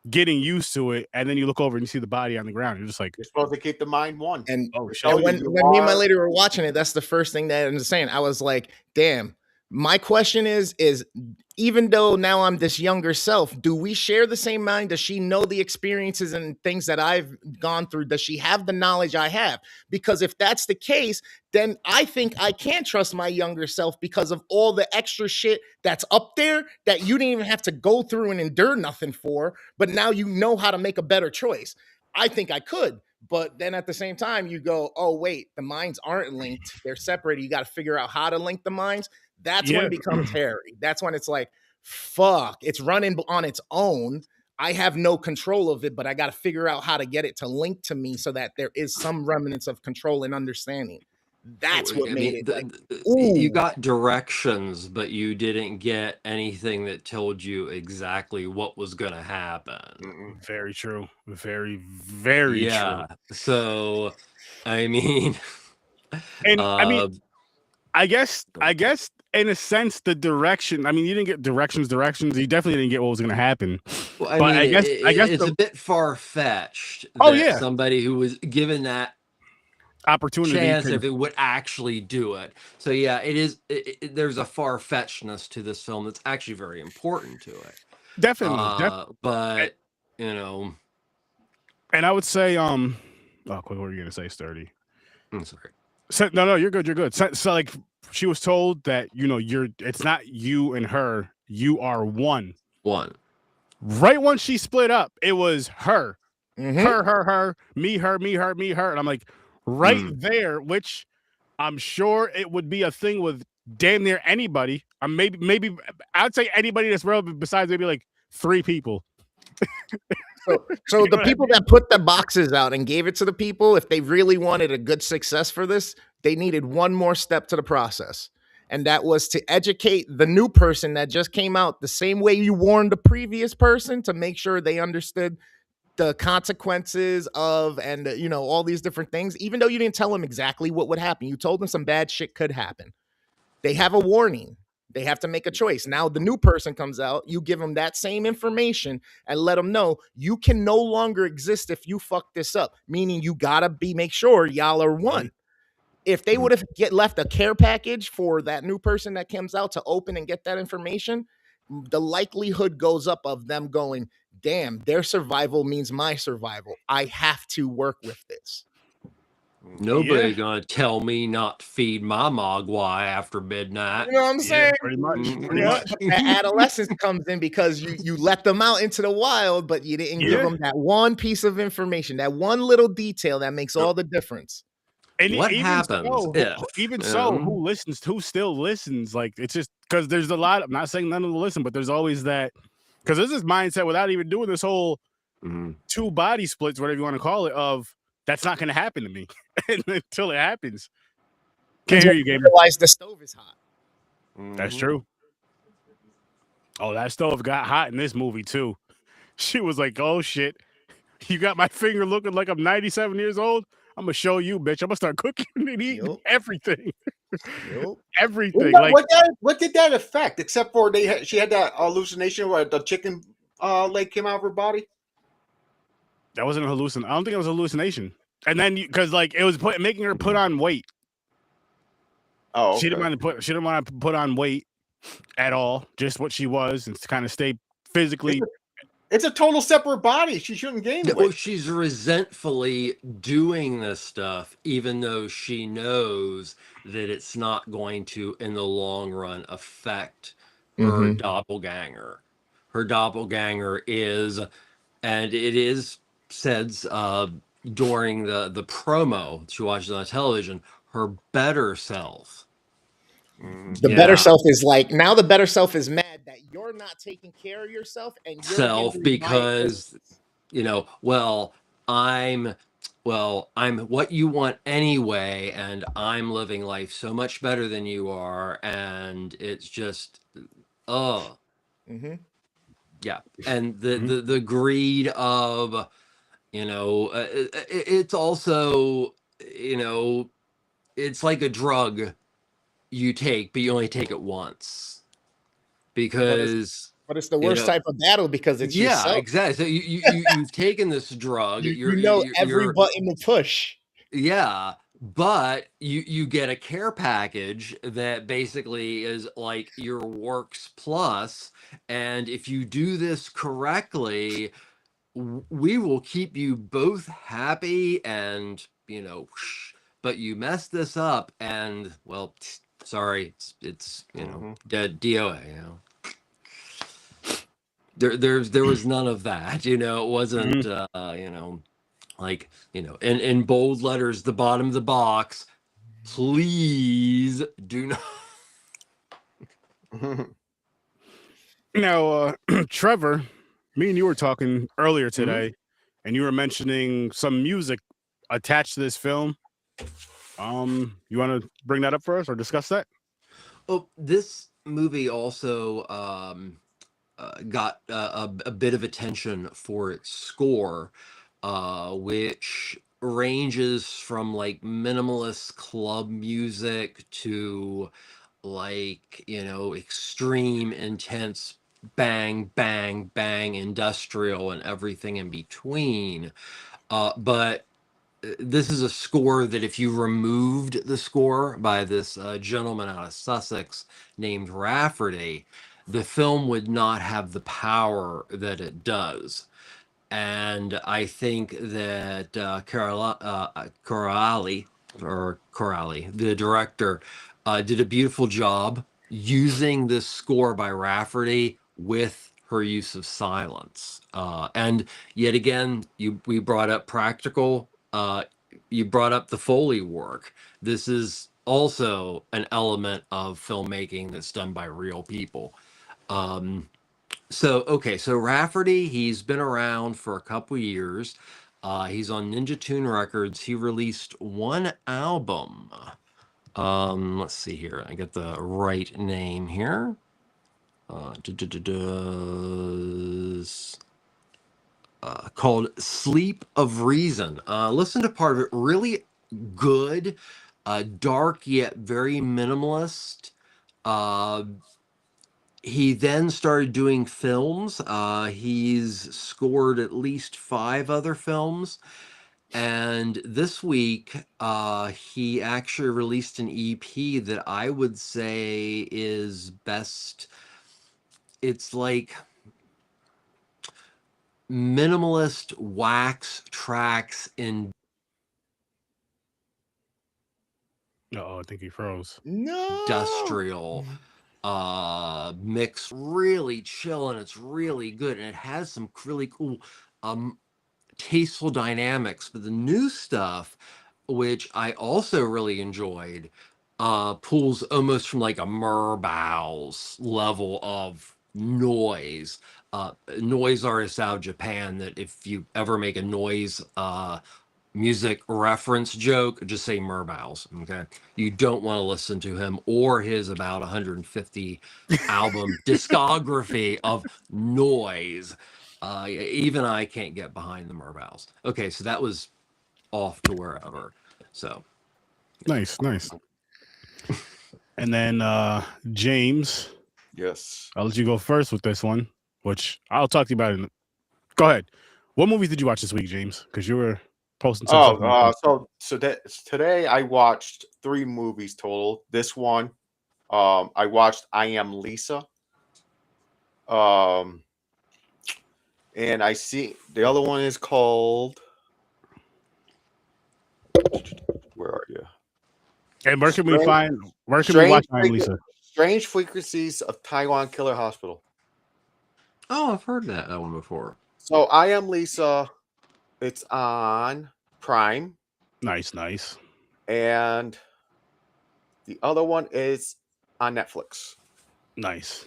getting used to it, and then you look over and you see the body on the ground. You're just like, you're supposed to keep the mind one. And, oh shit. and when me and my lady were watching it, that's the first thing that I was saying. I was like, damn. My question is even though now I'm this younger self, do we share the same mind? Does she know the experiences and things that I've gone through? Does she have the knowledge I have? Because if that's the case, then I think I can trust my younger self because of all the extra shit that's up there that you didn't even have to go through and endure nothing for, but now you know how to make a better choice. I think I could. But then at the same time, you go, oh, wait, the minds aren't linked. They're separated. You got to figure out how to link the minds. That's when it becomes hairy. That's when it's like, fuck, it's running on its own. I have no control of it, but I got to figure out how to get it to link to me so that there is some remnants of control and understanding. That's what made it. You got directions, but you didn't get anything that told you exactly what was going to happen. Very true. Very, very true. So, I mean, and I guess in a sense, the direction. I mean, you didn't get directions. You definitely didn't get what was going to happen. Well, I guess it's a bit far fetched. Somebody who was given that opportunity chance if it would actually do it. So yeah, it is. There's a far-fetchedness to this film that's actually very important to it. Definitely. But you know, and I would say, quick, what were you gonna say, Sturdy? I'm sorry. So, no, you're good. You're good. So like, she was told that it's not you and her. You are one. One. Right when she split up, it was her, her, me, her, and I'm like, right there, which I'm sure it would be a thing with damn near anybody. Maybe I'd say anybody that's relevant besides maybe like 3 people. So the people that put the boxes out and gave it to the people, if they really wanted a good success for this, they needed one more step to the process. And that was to educate the new person that just came out the same way you warned the previous person, to make sure they understood the consequences of, and all these different things. Even though you didn't tell them exactly what would happen, you told them some bad shit could happen. They have a warning. They have to make a choice. Now the new person comes out, you give them that same information and let them know you can no longer exist if you fuck this up, meaning you gotta make sure y'all are one. If they would have left a care package for that new person that comes out to open and get that information, the likelihood goes up of them going, damn, their survival means my survival. I have to work with this. Nobody gonna tell me not to feed my mogwai after midnight. You know what I'm saying? Pretty much. That adolescence comes in because you let them out into the wild, but you didn't give them that one piece of information, that one little detail that makes all the difference. And what happens? Who still listens? Like, it's just because there's a lot. I'm not saying none of them listen, but there's always that, because there's this mindset without even doing this whole 2 body splits, whatever you want to call it, of that's not going to happen to me until it happens. Can't hear you, Gamer. Realize the stove is hot. That's true. Oh, that stove got hot in this movie too. She was like, "Oh shit, you got my finger looking like I'm 97 years old. I'm gonna show you, bitch. I'm gonna start cooking and eating everything, everything." What did that affect? Except for she had that hallucination where the chicken leg came out of her body. That wasn't a hallucination. I don't think it was a hallucination. And then because it was making her put on weight. Oh, okay. She didn't want to put on weight at all. Just what she was, and to kind of stay physically. It's a total separate body. She shouldn't gain weight. Well, she's resentfully doing this stuff, even though she knows that it's not going to, in the long run, affect her doppelganger. Her doppelganger is, and it is said during the promo she watches on television, her better self. The better self is like, now the better self is mad that you're not taking care of yourself and because I'm what you want anyway, and I'm living life so much better than you are, and it's just and the greed of it's also it's like a drug you take, but you only take it once, because But it's the worst type of battle because it's yourself. Exactly. So you've taken this drug. You know every button to push. Yeah, but you get a care package that basically is like your works plus, and if you do this correctly, we will keep you both happy and but you mess this up and well, sorry, it's dead DOA, there was none of that, it wasn't like in bold letters the bottom of the box, please do not. Now, Trevor, me and you were talking earlier today, and you were mentioning some music attached to this film. You want to bring that up for us or discuss that? Oh, this movie also got a bit of attention for its score, which ranges from like minimalist club music to like extreme intense bang bang bang industrial and everything in between, but this is a score that if you removed the score by this gentleman out of Sussex named Rafferty, the film would not have the power that it does. And I think that Coralie, the director, did a beautiful job using this score by Rafferty with her use of silence. And yet again, we brought up practical. You brought up the Foley work. This is also an element of filmmaking that's done by real people. So Rafferty, he's been around for a couple years. He's on Ninja Tune Records. He released one album. Let's see here. I get the right name here. Called Sleep of Reason. Listen to part of it. Really good, dark yet very minimalist. He then started doing films. He's scored at least 5 other films. And this week, he actually released an EP that I would say is best. It's like minimalist wax tracks in. I think he froze. No. Industrial mix, really chill, and it's really good, and it has some really cool tasteful dynamics. But the new stuff, which I also really enjoyed, pulls almost from like a Murbaus level of noise. Noise artists out of Japan that if you ever make a noise music reference joke, just say Murbaus. Okay, you don't want to listen to him or his about 150 album discography of noise. Even I can't get behind the Murbaus. Okay, so that was off to wherever. So nice. And then James, yes, I'll let you go first with this one, which I'll talk to you about it. Go ahead. What movies did you watch this week, James? Because you were posting some stuff. Today I watched 3 movies total. This one, I watched I Am Lisa. And I see the other one is called. Where are you? And where can we watch I Am Lisa? Strange Frequencies of Taiwan Killer Hospital. Oh, I've heard that one before. So I Am Lisa, it's on Prime. Nice. And the other one is on Netflix. Nice.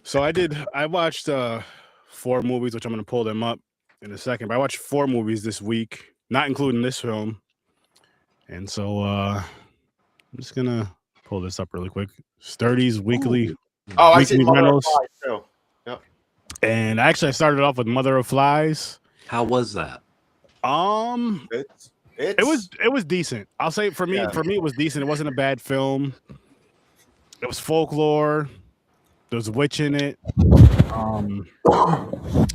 So I watched 4 movies, which I'm going to pull them up in a second. But I watched 4 movies this week, not including this film. And so I'm just going to pull this up really quick. Sturdy's weekly. Ooh. Oh, I see Mother rentals. of Flies too. Yep. And actually, I started off with Mother of Flies. How was that? It was decent. I'll say for me it was decent. It wasn't a bad film. It was folklore. There's a witch in it. It's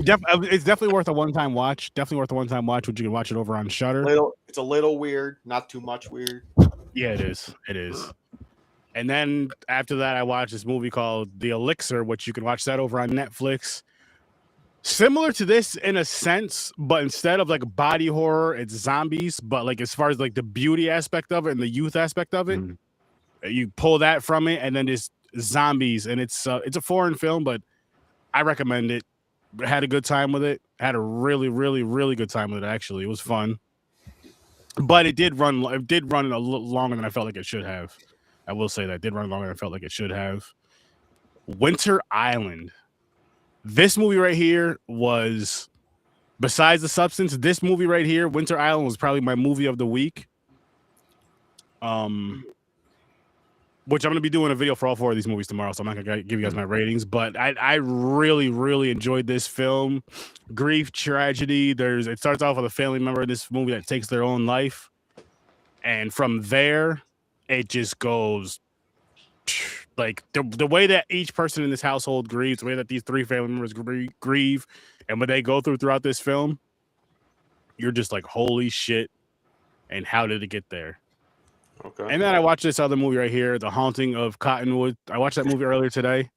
definitely worth a one-time watch. Definitely worth a one-time watch. Which you can watch it over on Shudder. It's a little weird, not too much weird. Yeah, it is. It is. And then after that, I watched this movie called The Elixir, which you can watch that over on Netflix. Similar to this in a sense, but instead of like body horror, it's zombies. But like as far as like the beauty aspect of it and the youth aspect of it, you pull that from it, and then there's zombies. And it's a foreign film, but I recommend it. Had a good time with it. Had a really, really, really good time with it. Actually, it was fun. But it did run a little longer than I felt like it should have. I will say that it did run longer than I felt like it should have. Winter Island. This movie right here was, besides The Substance, this movie right here, Winter Island, was probably my movie of the week. Which I'm going to be doing a video for all 4 of these movies tomorrow, so I'm not going to give you guys my ratings. But I really, really enjoyed this film. Grief, tragedy. It starts off with a family member in this movie that takes their own life. And from there, it just goes like the way that each person in this household grieves, the way that these 3 family members grieve, and what they go throughout this film, you're just like, holy shit. And how did it get there? Okay. And then I watched this other movie right here, The Haunting of Cottonwood. I watched that movie earlier today.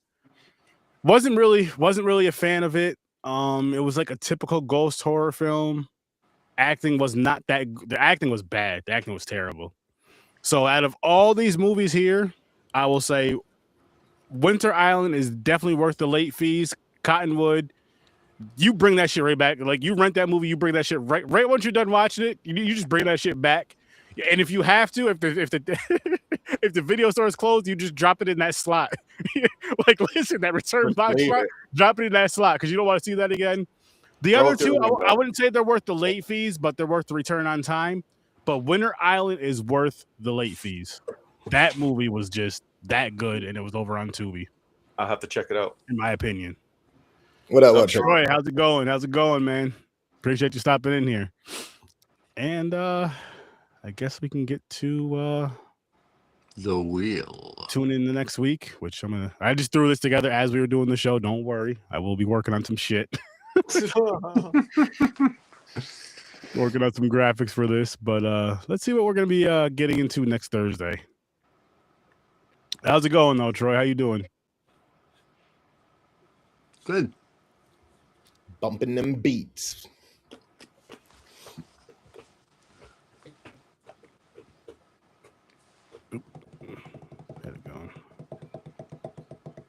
Wasn't really a fan of it. It was like a typical ghost horror film. Acting was not that. The acting was bad. The acting was terrible. So out of all these movies here, I will say Winter Island is definitely worth the late fees. Cottonwood, you bring that shit right back. Like, you rent that movie, you bring that shit right once you're done watching it. You just bring that shit back. And if you have to, if the if the video store is closed, you just drop it in that slot. Like, listen, that return box slot, drop it in that slot because you don't want to see that again. The other two, I wouldn't say they're worth the late fees, but they're worth the return on time. But Winter Island is worth the late fees. That movie was just that good, and it was over on Tubi. I'll have to check it out. In my opinion. What up, Troy? How's it going? How's it going, man? Appreciate you stopping in here. And I guess we can get to the wheel. Tune in the next week, which I just threw this together as we were doing the show. Don't worry. I will be working on some shit. Working on some graphics for this, but let's see what we're gonna be getting into next Thursday. How's it going though, Troy? How you doing? Good. Bumping them beats.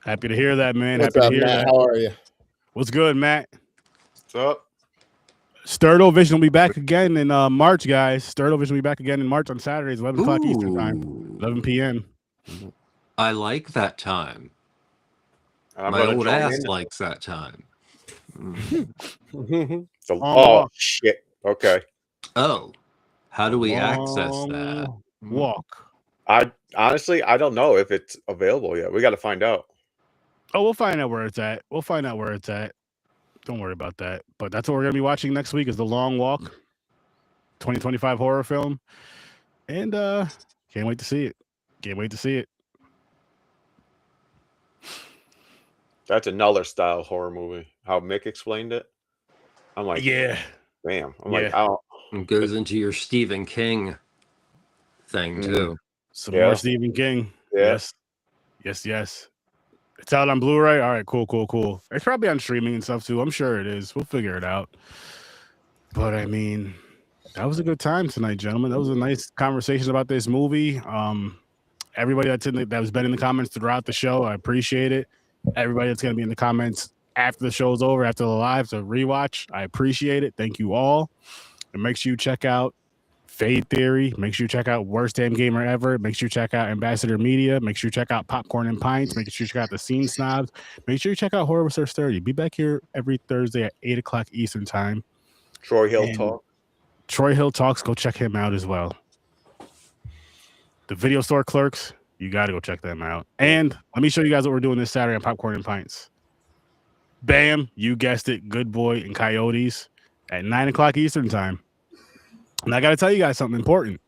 Happy to hear that, man. What's Happy up, to hear Matt? that. How are you? What's good, Matt? What's up? Sturdo Vision will be back again in March, guys. Sturdo Vision will be back again in March on Saturdays, 11 o'clock Eastern time, 11 p.m. I like that time. I'm My old ass likes that time. So, oh, shit. Okay. Oh, how do we access that? Walk. I don't know if it's available yet. We got to find out. Oh, we'll find out where it's at. Don't worry about that. But that's what we're going to be watching next week is The Long Walk, 2025 horror film. And can't wait to see it. That's another style horror movie. How Mick explained it. I'm like, yeah. Damn. I'm like, I don't. It goes into your Stephen King thing too. Some more Stephen King. Yeah. Yes. It's out on Blu-ray. All right, cool. It's probably on streaming and stuff too. I'm sure it is. We'll figure it out. But I mean, that was a good time tonight, gentlemen. That was a nice conversation about this movie. Everybody that's been in the comments throughout the show, I appreciate it. Everybody that's going to be in the comments after the show's over, after the live to rewatch, I appreciate it. Thank you all. And make sure you check out Fade Theory. Make sure you check out WorstDamnGamerEvr. Make sure you check out Ambassador Media. Make sure you check out Popcorn and Pints. Make sure you check out the Scene Snobs. Make sure you check out Horror Research 30. Be back here every Thursday at 8 o'clock Eastern time. Troy Hill Talk. Troy Hill Talks. Go check him out as well. The Video Store Clerks. You got to go check them out. And let me show you guys what we're doing this Saturday on Popcorn and Pints. Bam, you guessed it. Good Boy and Coyotes at 9 o'clock Eastern time. And I got to tell you guys something important.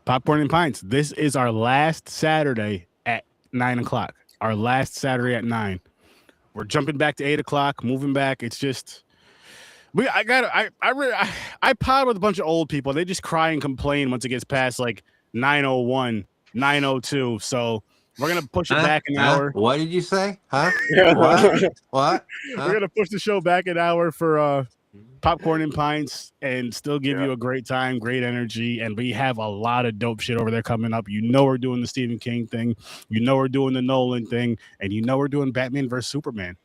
Popcorn and Pints. This is our last Saturday at 9 o'clock. our last Saturday at 9. We're jumping back to 8 o'clock, moving back. It's just I pod with a bunch of old people. They just cry and complain once it gets past like 9:01, 9:02. So we're gonna push it back an hour. What did you say? Huh? What? We're gonna push the show back an hour for popcorn and pints, and still give you a great time, great energy. And we have a lot of dope shit over there coming up. You know, we're doing the Stephen King thing. You know, we're doing the Nolan thing, and you know, we're doing Batman vs Superman,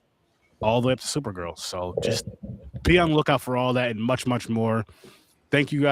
all the way up to Supergirl. So just be on the lookout for all that and much, much more. Thank you guys.